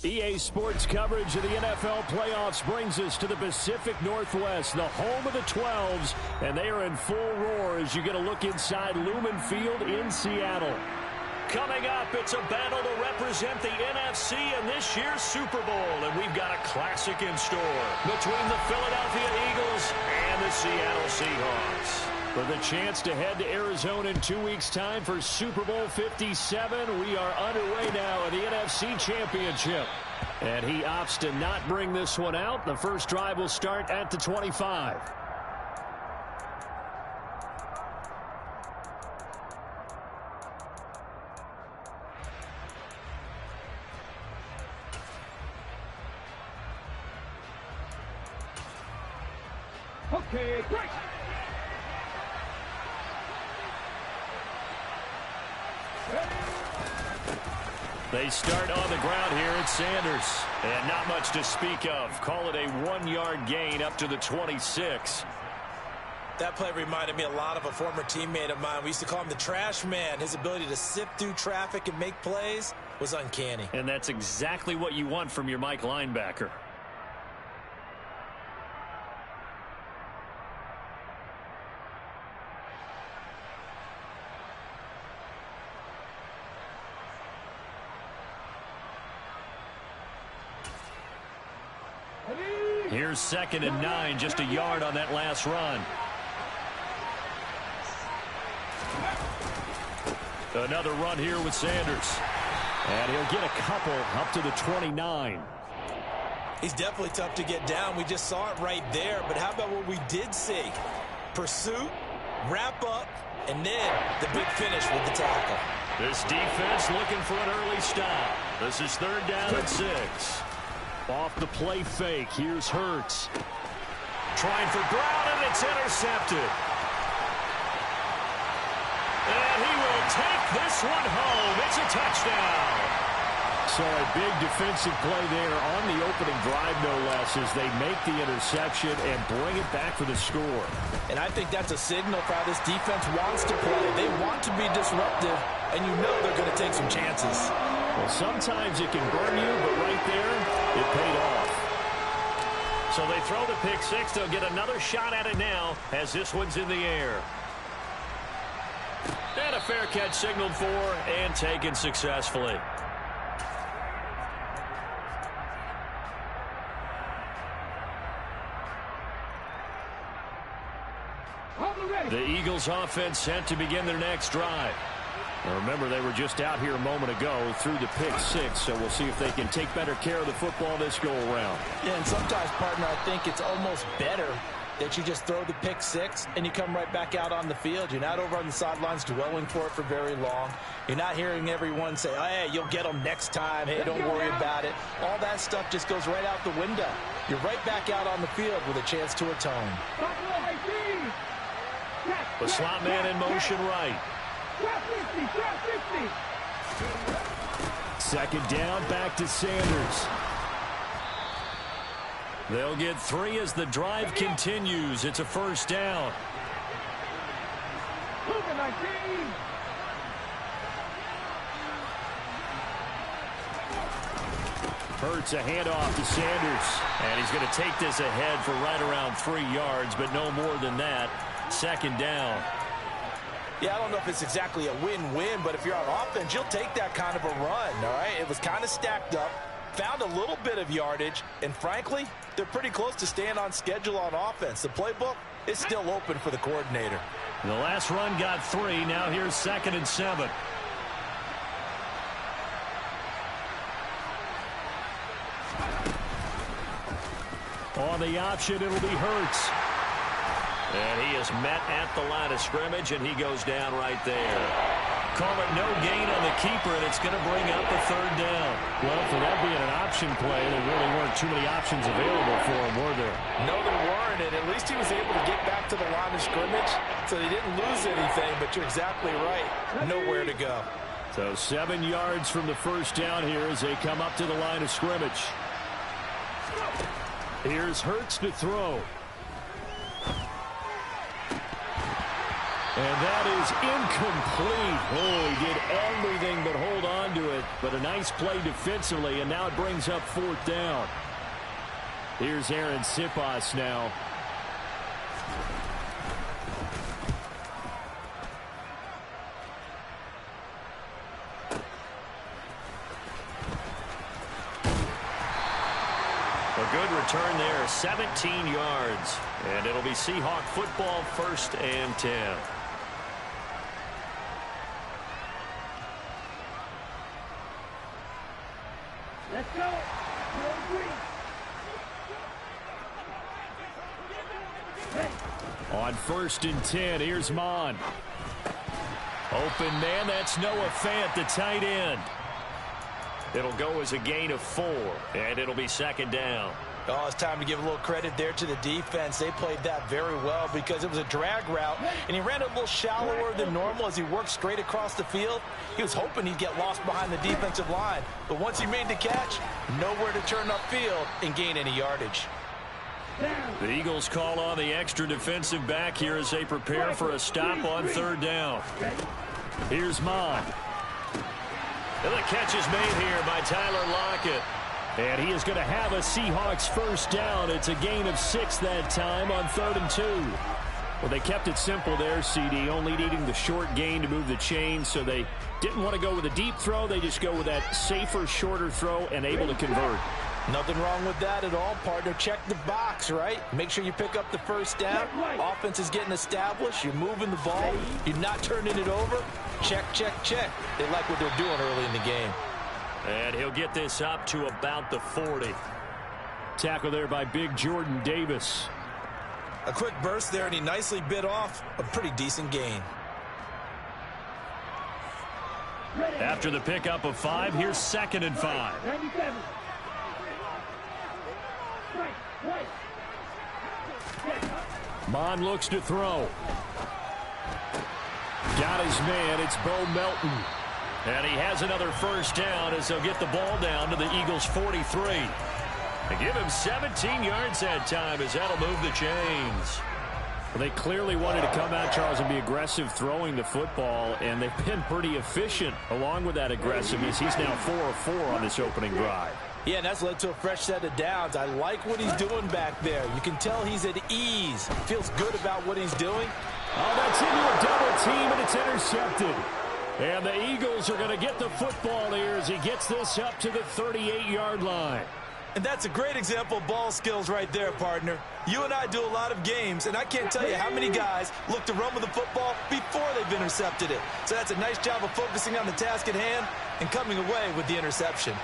EA Sports coverage of the NFL playoffs brings us to the Pacific Northwest, the home of the 12s, and they are in full roar as you get a look inside Lumen Field in Seattle. Coming up, it's a battle to represent the NFC in this year's Super Bowl, and we've got a classic in store between the Philadelphia Eagles and the Seattle Seahawks. For the chance to head to Arizona in 2 weeks' time for Super Bowl 57, we are underway now in the NFC Championship. And he opts to not bring this one out. The first drive will start at the 25. Okay, great. They start on the ground here at Sanders. And not much to speak of. Call it a 1-yard gain up to the 26. That play reminded me a lot of a former teammate of mine. We used to call him the trash man. His ability to sift through traffic and make plays was uncanny. And that's exactly what you want from your Mike linebacker. Here's 2nd and 9, just a yard on that last run. Another run here with Sanders. And he'll get a couple up to the 29. He's definitely tough to get down. We just saw it right there. But how about what we did see? Pursuit, wrap up, and then the big finish with the tackle. This defense looking for an early stop. This is 3rd down and 6. Off the play fake, here's Hurts. Trying for Brown, and it's intercepted. And he will take this one home. It's a touchdown. So a big defensive play there on the opening drive, no less, as they make the interception and bring it back for the score. And I think that's a signal for how this defense wants to play. They want to be disruptive, and you know they're going to take some chances. Well, sometimes it can burn you, but right there, it paid off. So they throw the pick six. They'll get another shot at it now as this one's in the air. And a fair catch signaled for and taken successfully. The Eagles offense set to begin their next drive. Now remember, they were just out here a moment ago through the pick six, so we'll see if they can take better care of the football this go-around. Yeah, and sometimes, partner, I think it's almost better that you just throw the pick six and you come right back out on the field. You're not over on the sidelines dwelling for it for very long. You're not hearing everyone say, oh, hey, you'll get them next time. Hey, don't worry about it. All that stuff just goes right out the window. You're right back out on the field with a chance to atone. The slot man in motion right. 2nd down, back to Sanders. They'll get 3 as the drive continues. It's a 1st down. Hurts a handoff to Sanders. And he's going to take this ahead for right around 3 yards, but no more than that. 2nd down. Yeah, I don't know if it's exactly a win-win, but if you're on offense, you'll take that kind of a run, all right? It was kind of stacked up, found a little bit of yardage, and frankly, they're pretty close to staying on schedule on offense. The playbook is still open for the coordinator. The last run got 3. Now here's 2nd and 7. On the option, it'll be Hurts. And he is met at the line of scrimmage, and he goes down right there. Call it no gain on the keeper, and it's going to bring up the 3rd down. Well, for that being an option play, there really weren't too many options available for him, were there? No, there weren't, and at least he was able to get back to the line of scrimmage, so he didn't lose anything, but you're exactly right. Nowhere to go. So 7 yards from the 1st down here as they come up to the line of scrimmage. Here's Hurts to throw. And that is is incomplete. Oh, he did everything but hold on to it. But a nice play defensively, and now it brings up 4th down. Here's Aaron Sipas now. A good return there, 17 yards. And it'll be Seahawk football, 1st and 10. Let's go. On 1st and 10, here's Mon. Open man, that's Noah Fant, the tight end. It'll go as a gain of 4, and it'll be 2nd down. Oh, it's time to give a little credit there to the defense. They played that very well because it was a drag route, and he ran it a little shallower than normal as he worked straight across the field. He was hoping he'd get lost behind the defensive line, but once he made the catch, nowhere to turn upfield and gain any yardage. The Eagles call on the extra defensive back here as they prepare for a stop on 3rd down. Here's Mon. And the catch is made here by Tyler Lockett. And he is going to have a Seahawks 1st down. It's a gain of 6 that time on 3rd and 2. Well, they kept it simple there, CD, only needing the short gain to move the chain, so they didn't want to go with a deep throw. They just go with that safer, shorter throw and able to convert. Nothing wrong with that at all, partner. Check the box, right? Make sure you pick up the 1st down. Offense is getting established. You're moving the ball. You're not turning it over. Check, check, check. They like what they're doing early in the game. And he'll get this up to about the 40. Tackle there by big Jordan Davis. A quick burst there, and he nicely bit off a pretty decent gain. After the pickup of 5, here's 2nd and 5. 97. Mon looks to throw. Got his man. It's Bo Melton. And he has another 1st down as they'll get the ball down to the Eagles' 43. They give him 17 yards that time as that'll move the chains. Well, they clearly wanted to come out, Charles, and be aggressive throwing the football, and they've been pretty efficient along with that aggressiveness. He's now 4 of 4 on this opening drive. Yeah, and that's led to a fresh set of downs. I like what he's doing back there. You can tell he's at ease. Feels good about what he's doing. Oh, that's into a double team, and it's intercepted. And the Eagles are going to get the football here as he gets this up to the 38-yard line. And that's a great example of ball skills right there, partner. You and I do a lot of games, and I can't tell you how many guys look to run with the football before they've intercepted it. So that's a nice job of focusing on the task at hand and coming away with the interception.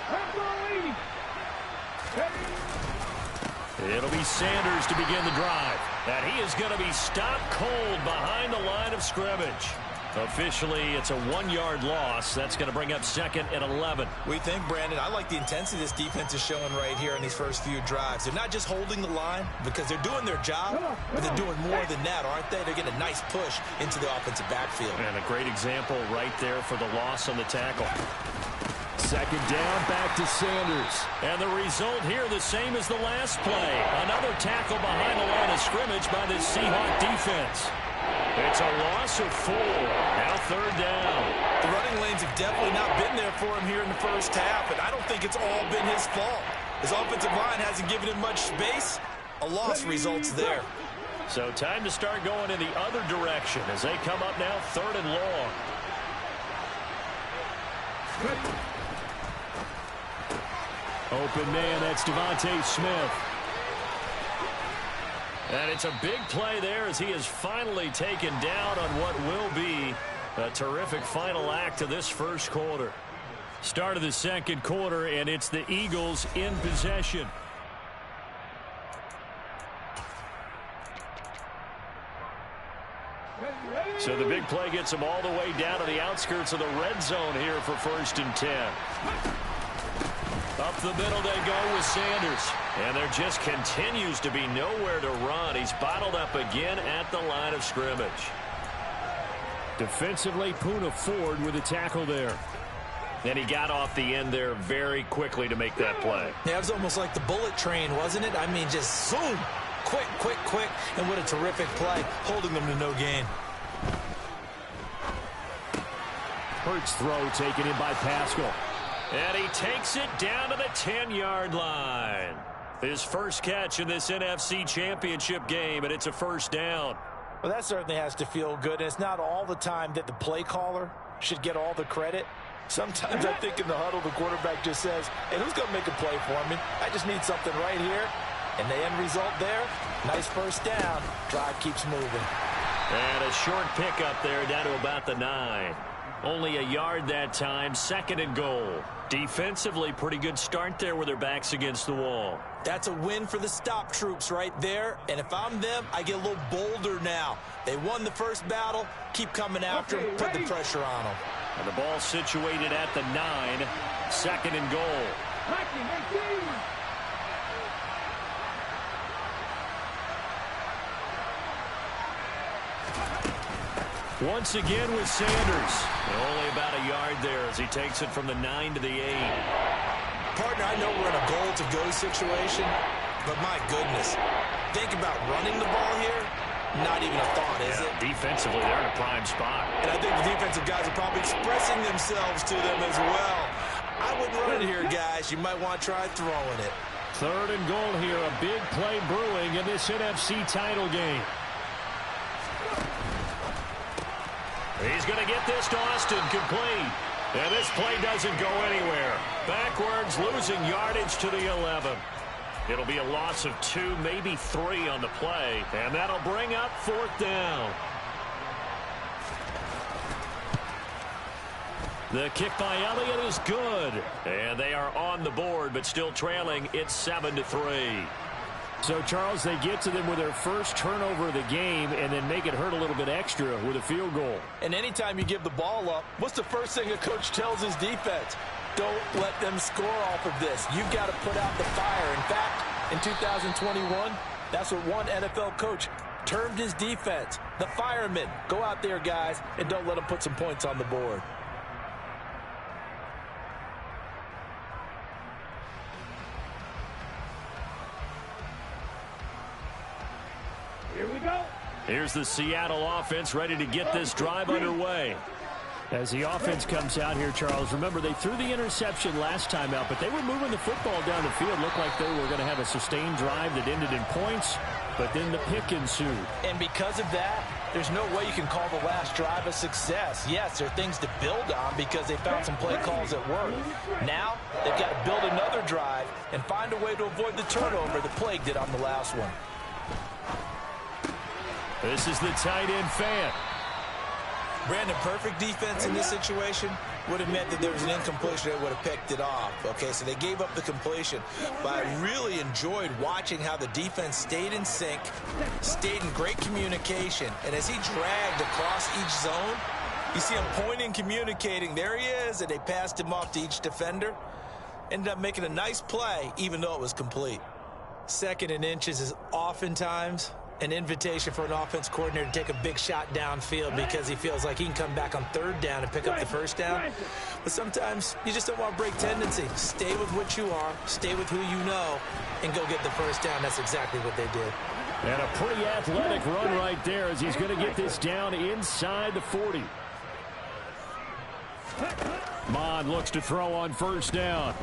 It'll be Sanders to begin the drive. And he is going to be stopped cold behind the line of scrimmage. Officially, it's a 1-yard loss. That's going to bring up 2nd and 11. We think, Brandon, I like the intensity this defense is showing right here in these first few drives. They're not just holding the line because they're doing their job, but they're doing more than that, aren't they? They're getting a nice push into the offensive backfield. And a great example right there for the loss on the tackle. 2nd down, back to Sanders. And the result here the same as the last play. Another tackle behind the line of scrimmage by this Seahawk defense. It's a loss of 4. Now 3rd down. The running lanes have definitely not been there for him here in the first half, and I don't think it's all been his fault. His offensive line hasn't given him much space. A loss results there. So time to start going in the other direction as they come up now 3rd and long. Open man, that's Devontae Smith. And it's a big play there as he is finally taken down on what will be a terrific final act of this first quarter. Start of the second quarter, and it's the Eagles in possession. So the big play gets them all the way down to the outskirts of the red zone here for 1st and 10. Up the middle they go with Sanders. And there just continues to be nowhere to run. He's bottled up again at the line of scrimmage. Defensively, Poona Ford with a tackle there. And he got off the end there very quickly to make that play. Yeah, it was almost like the bullet train, wasn't it? I mean, just zoom. Quick, quick, quick. And what a terrific play, holding them to no gain. Hurts throw taken in by Pascal. And he takes it down to the 10-yard line. His first catch in this NFC Championship game, and it's a first down. Well, that certainly has to feel good. And it's not all the time that the play caller should get all the credit. Sometimes I think in the huddle, the quarterback just says, hey, who's going to make a play for me? I just need something right here. And the end result there, nice first down. Drive keeps moving. And a short pickup there down to about the 9. Only a yard that time, 2nd and goal. Defensively, pretty good start there with their backs against the wall. That's a win for the stop troops right there. And if I'm them, I get a little bolder now. They won the first battle. Keep coming after them. Put the pressure on them. And the ball situated at the 9. 2nd and goal. Once again with Sanders. And only about a yard there as he takes it from the 9 to the 8. Partner, I know we're in a goal-to-go situation, but my goodness, think about running the ball here. Not even a thought, is it? Defensively, they're in a prime spot. And I think the defensive guys are probably expressing themselves to them as well. I wouldn't run it here, guys. You might want to try throwing it. 3rd and goal here. A big play brewing in this NFC title game. He's going to get this to Austin, complete. And this play doesn't go anywhere. Backwards, losing yardage to the 11. It'll be a loss of 2, maybe 3 on the play. And that'll bring up 4th down. The kick by Elliott is good. And they are on the board, but still trailing. It's 7-3. So, Charles, they get to them with their first turnover of the game and then make it hurt a little bit extra with a field goal. And anytime you give the ball up, what's the first thing a coach tells his defense? Don't let them score off of this. You've got to put out the fire. In fact, in 2021, that's what one NFL coach termed his defense. The firemen. Go out there, guys, and don't let them put some points on the board. Here we go. Here's the Seattle offense ready to get this drive underway. As the offense comes out here, Charles, remember they threw the interception last time out, but they were moving the football down the field. Looked like they were going to have a sustained drive that ended in points, but then the pick ensued. And because of that, there's no way you can call the last drive a success. Yes, there are things to build on because they found some play calls that work. Now, they've got to build another drive and find a way to avoid the turnover that plagued it on the last one. This is the tight end Fant. Brandon, perfect defense in this situation would have meant that there was an incompletion that would have picked it off. Okay, so they gave up the completion. But I really enjoyed watching how the defense stayed in sync, stayed in great communication. And as he dragged across each zone, you see him pointing, communicating. There he is, and they passed him off to each defender. Ended up making a nice play, even though it was complete. 2nd and inches is oftentimes an invitation for an offense coordinator to take a big shot downfield because he feels like he can come back on 3rd down and pick up the first down. But sometimes you just don't want to break tendency. Stay with what you are, stay with who you know, and go get the first down. That's exactly what they did. And a pretty athletic run right there as he's going to get this down inside the 40. Mon looks to throw on 1st down.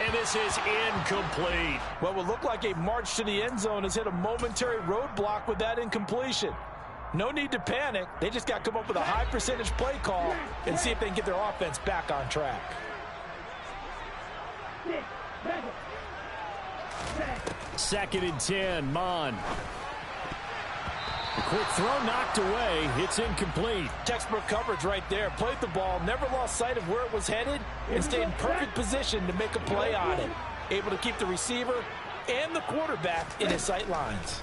And this is incomplete. What will look like a march to the end zone has hit a momentary roadblock with that incompletion. No need to panic. They just got to come up with a high percentage play call and see if they can get their offense back on track. 2nd and 10, Mon. A quick throw knocked away. It's incomplete. Textbook coverage right there. Played the ball, never lost sight of where it was headed, and stayed in perfect position to make a play on it. Able to keep the receiver and the quarterback in his sight lines.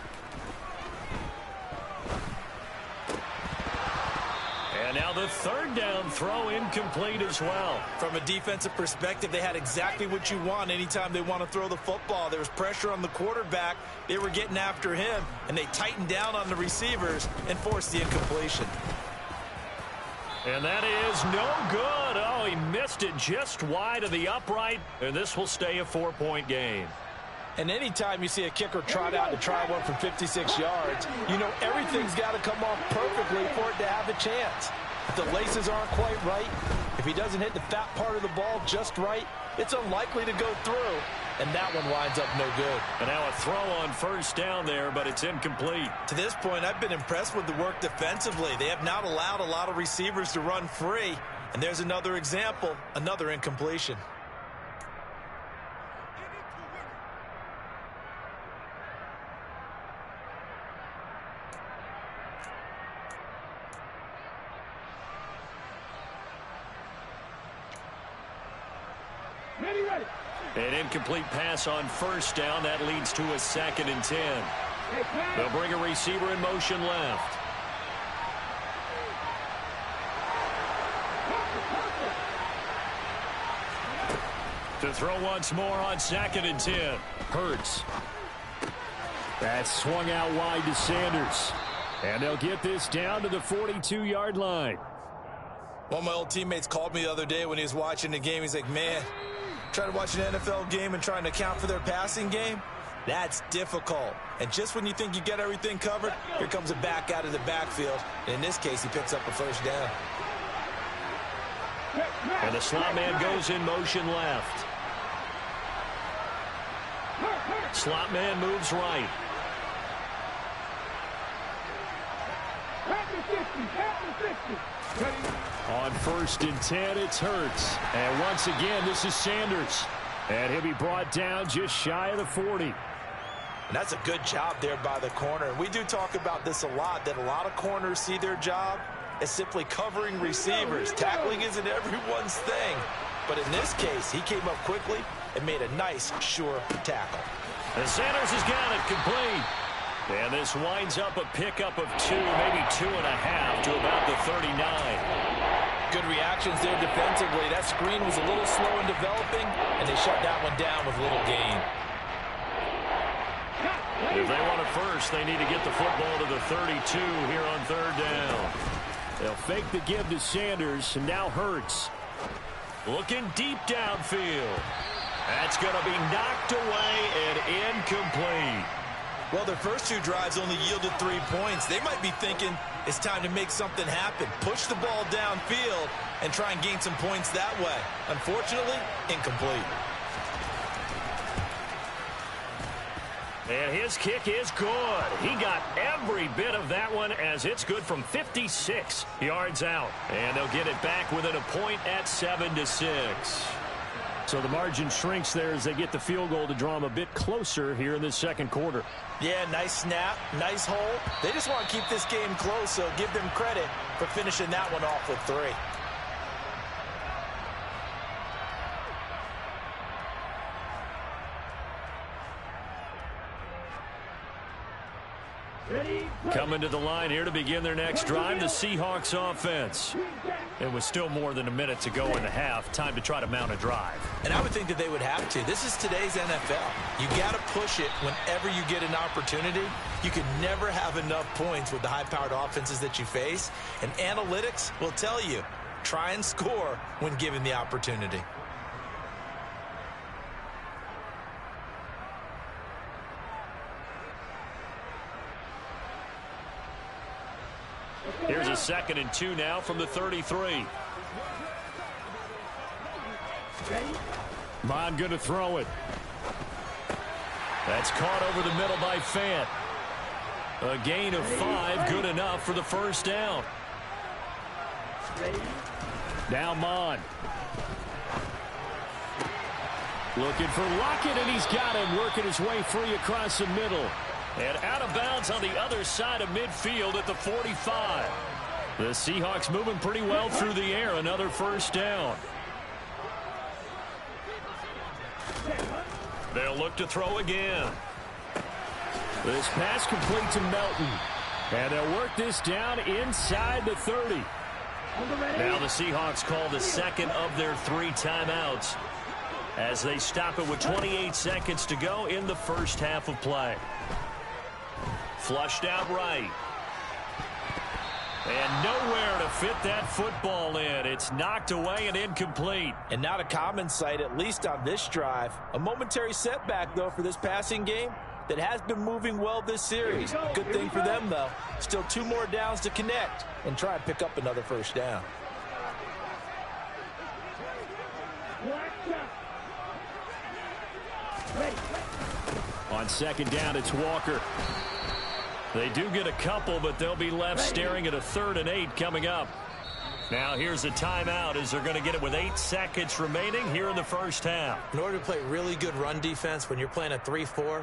And now the 3rd down throw incomplete as well. From a defensive perspective, they had exactly what you want anytime they want to throw the football. There was pressure on the quarterback. They were getting after him, and they tightened down on the receivers and forced the incompletion. And that is no good. Oh, he missed it just wide of the upright, and this will stay a 4-point game. And anytime you see a kicker trot out to try one from 56 yards, you know everything's got to come off perfectly for it to have a chance. If the laces aren't quite right, if he doesn't hit the fat part of the ball just right, it's unlikely to go through, and that one winds up no good. And now a throw on first down there, but it's incomplete. To this point, I've been impressed with the work defensively. They have not allowed a lot of receivers to run free, and there's another example, another incompletion. An incomplete pass on first down. That leads to a 2nd and 10. They'll bring a receiver in motion left. To throw once more on 2nd and 10. Hurts. That's swung out wide to Sanders. And they'll get this down to the 42-yard line. One of my old teammates called me the other day when he was watching the game. He's like, man, trying to watch an NFL game and trying to account for their passing game, that's difficult. And just when you think you get everything covered, here comes a back out of the backfield. And in this case, he picks up a first down. And the slot man goes in motion left. Slot man moves right. On 1st and 10, it's Hurts. And once again, this is Sanders. And he'll be brought down just shy of the 40. And that's a good job there by the corner. We do talk about this a lot, that a lot of corners see their job as simply covering receivers. Tackling isn't everyone's thing. But in this case, he came up quickly and made a nice, sure tackle. And Sanders has got it complete. And this winds up a pickup of 2, maybe 2.5 to about the 39. Good reactions there defensively. That screen was a little slow in developing, and they shut that one down with little gain. If they want a first, they need to get the football to the 32 here on 3rd down. They'll fake the give to Sanders, and now Hurts. Looking deep downfield. That's going to be knocked away and incomplete. Well, their first 2 drives only yielded 3 points. They might be thinking it's time to make something happen. Push the ball downfield and try and gain some points that way. Unfortunately, incomplete. And his kick is good. He got every bit of that one as it's good from 56 yards out. And they'll get it back within a point at 7-6. So the margin shrinks there as they get the field goal to draw them a bit closer here in the 2nd quarter. Yeah, nice snap, nice hole. They just want to keep this game close, so give them credit for finishing that one off with 3. Coming to the line here to begin their next drive, the Seahawks offense. It was still more than a minute to go in the half. Time to try to mount a drive. And I would think that they would have to. This is today's NFL. You got to push it whenever you get an opportunity. You can never have enough points with the high-powered offenses that you face. And analytics will tell you, try and score when given the opportunity. Here's a 2nd and 2 now from the 33. Mon going to throw it. That's caught over the middle by Fant. A gain of 5, good enough for the first down. Now Mon. Looking for Lockett, and he's got him, working his way free across the middle. And out of bounds on the other side of midfield at the 45. The Seahawks moving pretty well through the air. Another first down. They'll look to throw again. This pass complete to Melton. And they'll work this down inside the 30. Now the Seahawks call the 2nd of their 3 timeouts as they stop it with 28 seconds to go in the first half of play. Flushed out right. And nowhere to fit that football in. It's knocked away and incomplete. And not a common sight, at least on this drive. A momentary setback, though, for this passing game. that has been moving well this series. Good thing for them, though. Still 2 more downs to connect and try and pick up another first down. On second down, it's Walker. They do get a couple, but they'll be left staring at a 3rd and 8 coming up. Now here's a timeout as they're going to get it with 8 seconds remaining here in the first half. In order to play really good run defense when you're playing a 3-4,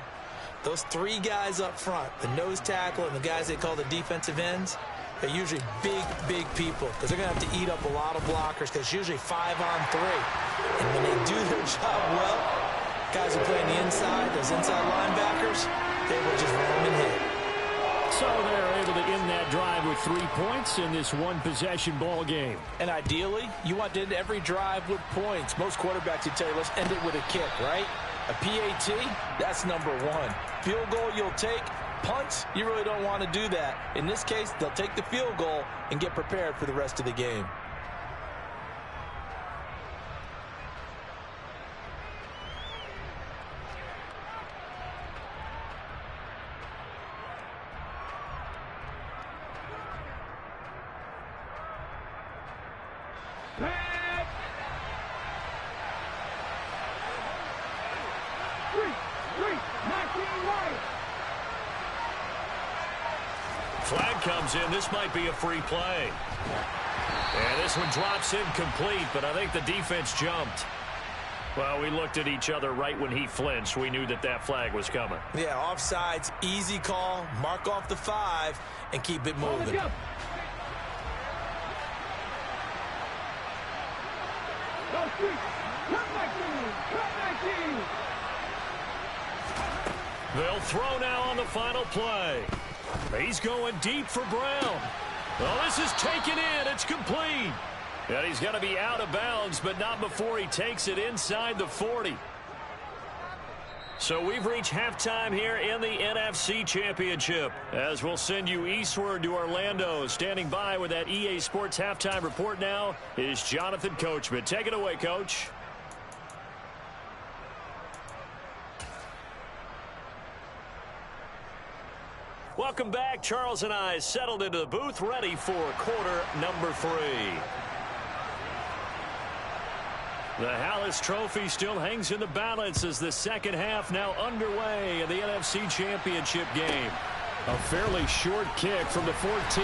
those 3 guys up front, the nose tackle and the guys they call the defensive ends, they're usually big people because they're going to have to eat up a lot of blockers because it's usually 5 on 3. And when they do their job well, guys who play on the inside, those inside linebackers, they will just roam and hit. So they're able to end that drive with 3 points in this one-possession ball game. And ideally, you want to end every drive with points. Most quarterbacks would tell you, let's end it with a kick, right? A PAT, that's number 1. Field goal you'll take. Punts, you really don't want to do that. In this case, they'll take the field goal and get prepared for the rest of the game. Flag comes in. This might be a free play. And this one drops incomplete, but I think the defense jumped. Well, we looked at each other right when he flinched. We knew that that flag was coming. Yeah, offsides, easy call. Mark off the 5 and keep it moving. They'll throw now on the final play. He's going deep for Brown. Well, this is taken in. It's complete. And he's going to be out of bounds, but not before he takes it inside the 40. So we've reached halftime here in the NFC Championship. As we'll send you eastward to Orlando. Standing by with that EA Sports halftime report now is Jonathan Coachman. Take it away, Coach. Welcome back. Charles and I settled into the booth, ready for quarter number 3. The Hallis Trophy still hangs in the balance as the second half now underway in the NFC Championship game. A fairly short kick from the 14.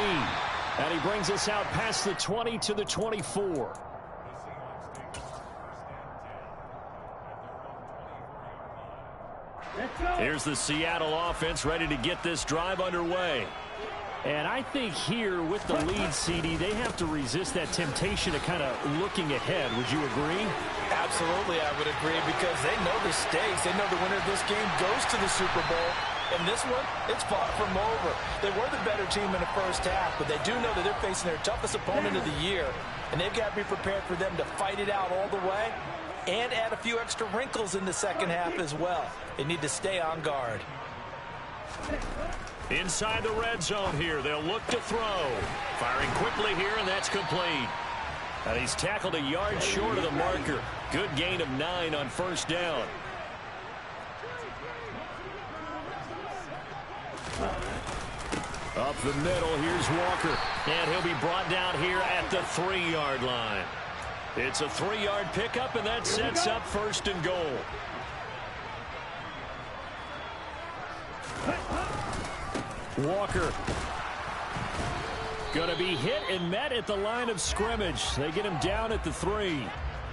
And he brings us out past the 20 to the 24. Here's the Seattle offense ready to get this drive underway. And I think here with the lead, CD, they have to resist that temptation of kind of looking ahead. Would you agree? Absolutely, I would agree, because they know the stakes. They know the winner of this game goes to the Super Bowl. And this one, it's far from over. They were the better team in the first half, but they do know that they're facing their toughest opponent of the year. And they've got to be prepared for them to fight it out all the way and add a few extra wrinkles in the second half as well. They need to stay on guard. Inside the red zone here, they'll look to throw. Firing quickly here, and that's complete. And he's tackled a yard short of the marker. Good gain of 9 on first down. Up the middle, here's Walker. And he'll be brought down here at the 3-yard line. It's a 3-yard pickup, and that sets up first and goal. Walker going to be hit and met at the line of scrimmage. They get him down at the 3.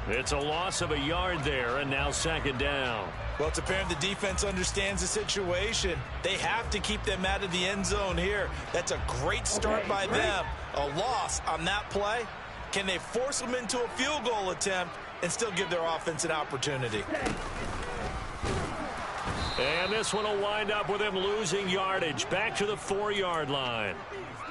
It's a loss of a yard there, and now second down. Well, it's apparent the defense understands the situation. They have to keep them out of the end zone here. That's a great start by them. A loss on that play. Can they force them into a field goal attempt and still give their offense an opportunity? And this one will wind up with him losing yardage back to the 4-yard line.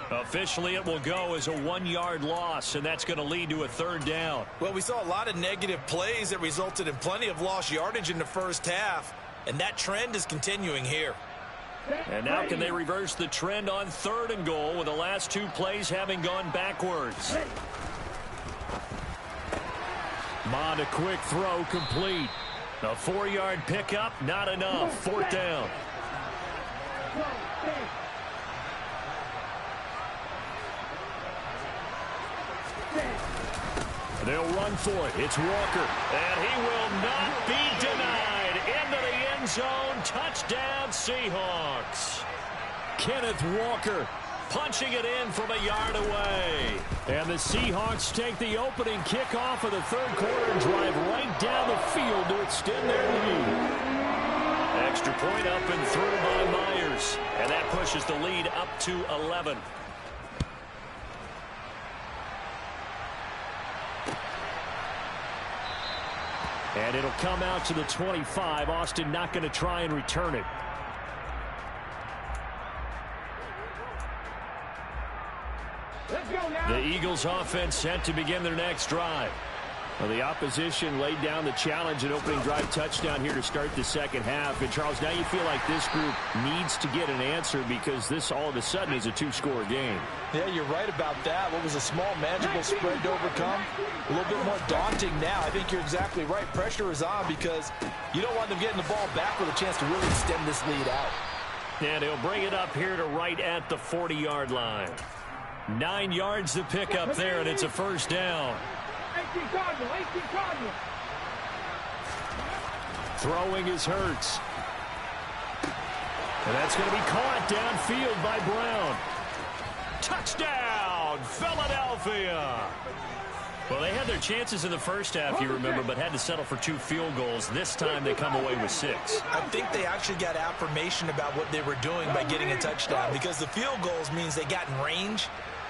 Officially, it will go as a 1-yard loss, and that's going to lead to a third down. Well, we saw a lot of negative plays that resulted in plenty of lost yardage in the first half, and that trend is continuing here. And now can they reverse the trend on third and goal with the last 2 plays having gone backwards? Mond, a quick throw, complete. A 4-yard pickup, not enough. Fourth down. They'll run for it. It's Walker. And he will not be denied. Into the end zone. Touchdown, Seahawks. Kenneth Walker punching it in from a yard away. And the Seahawks take the opening kickoff of the third quarter and drive right down the field to extend their lead. Extra point up and through by Myers. And that pushes the lead up to 11. And it'll come out to the 25. Austin not going to try and return it. Let's go now. The Eagles offense set to begin their next drive. Well, the opposition laid down the challenge and opening drive touchdown here to start the second half. And, Charles, now you feel like this group needs to get an answer because this all of a sudden is a two-score game. Yeah, you're right about that. What was a small, manageable spread to overcome? A little bit more daunting now. I think you're exactly right. Pressure is on because you don't want them getting the ball back with a chance to really extend this lead out. And he'll bring it up here to right at the 40-yard line. 9 yards to pick up there, and it's a first down. 18 Cardinal, 18 Cardinal. Throwing is Hurts. And that's going to be caught downfield by Brown. Touchdown, Philadelphia. Well, they had their chances in the first half, you remember, but had to settle for 2 field goals. This time they come away with 6. I think they actually got affirmation about what they were doing by getting a touchdown because the field goals means they got in range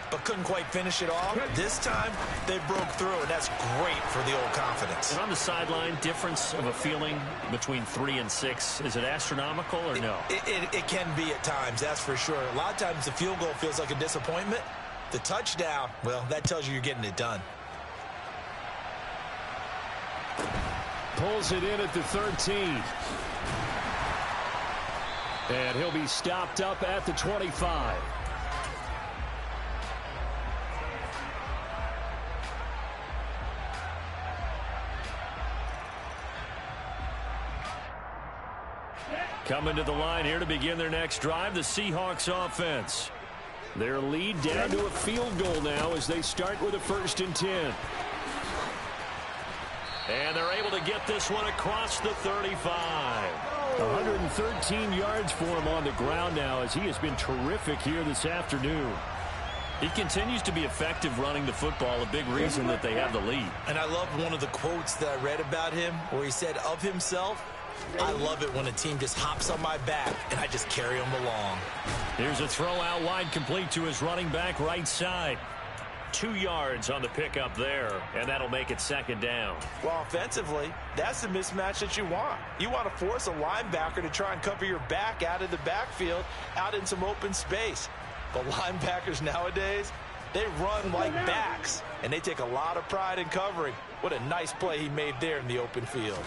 but couldn't quite finish it off. This time, they broke through, and that's great for the old confidence. And on the sideline, difference of a feeling between 3 and 6, is it astronomical or no? It can be at times, that's for sure. A lot of times the field goal feels like a disappointment. The touchdown, well, that tells you you're getting it done. Pulls it in at the 13. And he'll be stopped up at the 25. Coming to the line here to begin their next drive, the Seahawks offense. Their lead down to a field goal now as they start with a 1st and 10. And they're able to get this one across the 35. 113 yards for him on the ground now as he has been terrific here this afternoon. He continues to be effective running the football, a big reason that they have the lead. And I love one of the quotes that I read about him where he said of himself, I love it when a team just hops on my back and I just carry them along. Here's a throw out wide complete to his running back right side. 2 yards on the pickup there, and that'll make it 2nd down. Well, offensively, that's the mismatch that you want. You want to force a linebacker to try and cover your back out of the backfield, out in some open space. But linebackers nowadays, they run like backs, and they take a lot of pride in covering. What a nice play he made there in the open field.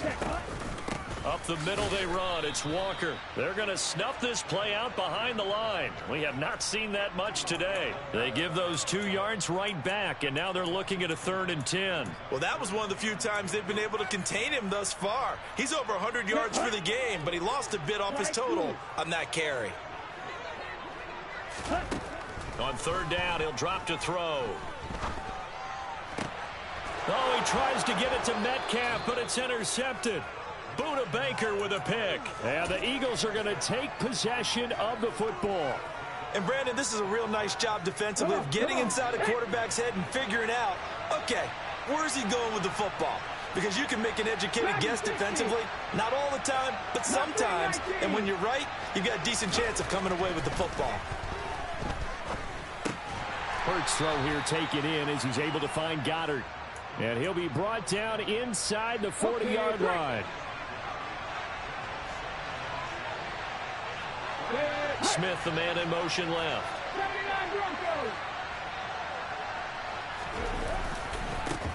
Up the middle they run. It's Walker. They're going to snuff this play out behind the line. We have not seen that much today. They give those 2 yards right back, and now they're looking at a 3rd and 10. Well, that was one of the few times they've been able to contain him thus far. He's over 100 yards for the game, but he lost a bit off his total on that carry. On 3rd down, he'll drop to throw. Oh, he tries to get it to Metcalf, but it's intercepted. Buda Baker with a pick. And the Eagles are going to take possession of the football. And, Brandon, this is a real nice job defensively of getting inside a quarterback's head and figuring out, okay, where's he going with the football? Because you can make an educated guess defensively, not all the time, but sometimes. And when you're right, you've got a decent chance of coming away with the football. Hurts throw here taken in as he's able to find Goddard. And he'll be brought down inside the 40-yard line. Smith, the man in motion left.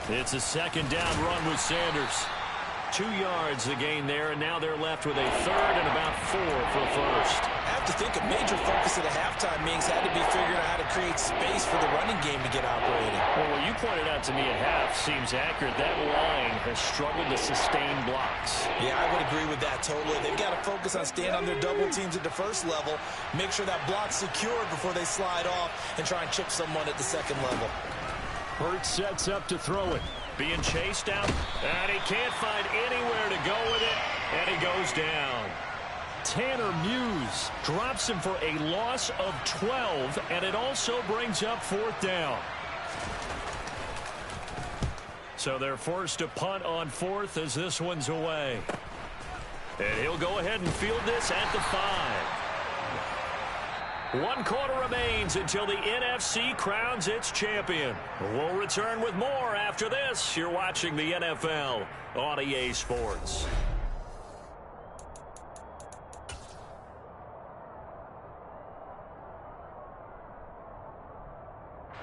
It's a 2nd down run with Sanders. 2 yards the gain there, and now they're left with a 3rd and about 4 for a 1st. I have to think a major focus at the halftime meetings had to be figuring out how to create space for the running game to get operating. Well, what you pointed out to me at half seems accurate. That line has struggled to sustain blocks. Yeah, I would agree with that totally. They've got to focus on staying on their double teams at the first level, make sure that block's secured before they slide off and try and chip someone at the second level. Hurts sets up to throw it. Being chased out, and he can't find anywhere to go with it, and he goes down. Tanner Muse drops him for a loss of 12, and it also brings up 4th down. So they're forced to punt on 4th as this one's away. And he'll go ahead and field this at the 5. 1 quarter remains until the NFC crowns its champion. We'll return with more after this. You're watching the NFL on EA Sports.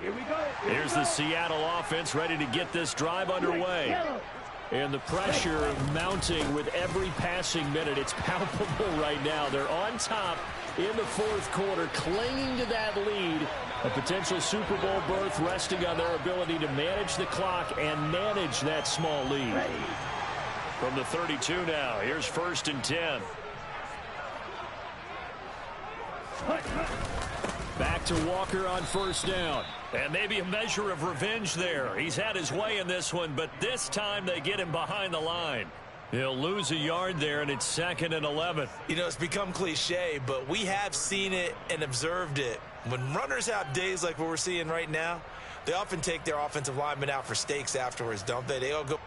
Here we go. Here's the Seattle offense ready to get this drive underway. And the pressure mounting with every passing minute. It's palpable right now. They're on top in the 4th quarter, clinging to that lead. A potential Super Bowl berth resting on their ability to manage the clock and manage that small lead. From the 32 now, here's 1st and 10. Back to Walker on 1st down. And maybe a measure of revenge there. He's had his way in this one, but this time they get him behind the line. He'll lose a yard there, and it's 2nd and 11. You know, it's become cliche, but we have seen it and observed it. When runners have days like what we're seeing right now, they often take their offensive linemen out for steaks afterwards, don't they? They all go